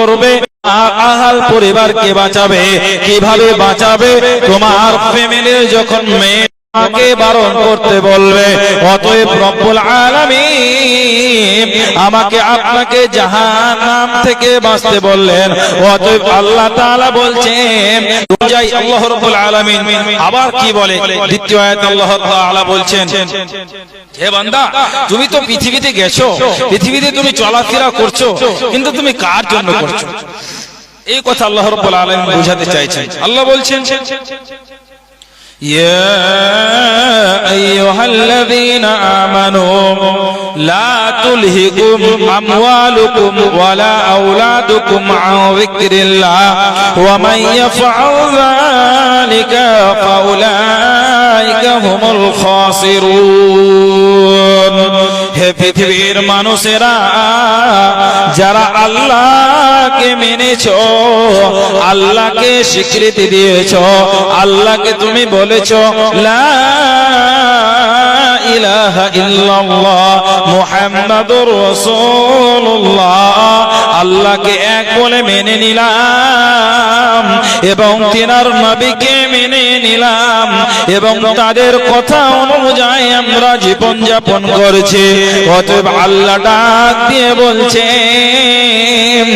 করবে, আহাল পরিবারকে বাঁচাবে। কিভাবে বাঁচাবে? তোমার ফ্যামিলির যখন মেয়েকে বারণ করতে বলবে, অতএব রব্বুল আলামিন আমাকে আপনাকে জাহান্নাম থেকে বাঁচতে বললেন। অতএব আল্লাহ তাআলা বলছেন, যাই আল্লাহ রাব্বুল আলামিন আবার কি বলে? দ্বিতীয় আয়াতে আল্লাহ তাআলা বলছেন, হে বান্দা, তুমি তো পৃথিবীতে গেছো, পৃথিবীতে তুমি চলাফেরা করছো, কিন্তু তুমি কার জন্য করছো? এই কথা আল্লাহ রাব্বুল আলামিন বোঝাতে চাইছেন। আল্লাহ বলছেন, ইয়া আইয়ুহাল্লাযীনা আমানু লা তুলহিকুম আমওয়ালুকুম ওয়ালা আওলাদুকুম আন যিকরিল্লাহ ওয়া মান ইয়াফআল যালিকা ফাউলাইকা হুমুল খাসিরুন। হে পৃথিবীর মানুষেরা, যারা আল্লাহকে মেনেছো, আল্লাহকে স্বীকৃতি দিয়েছো, আল্লাহকে তুমি বলেছো লা ইলাহা ইল্লাল্লাহ মুহাম্মাদুর রাসূলুল্লাহ, আল্লাহকে এক বলে মেনে নিলাম এবং তিনার নবীকে মেনে নিলাম এবং তাদের কথা অনুযায়ী আমরা জীবন যাপন করছি। অতএব আল্লাহ ডাক দিয়ে বলছেন,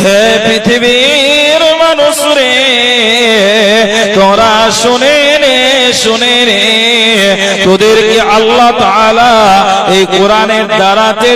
হে পৃথিবীর মানুষ রে, তোরা শুনে রে, শুনে রে, তোদেরকে আল্লাহ তাআলা এই কোরআনের দ্বারাতে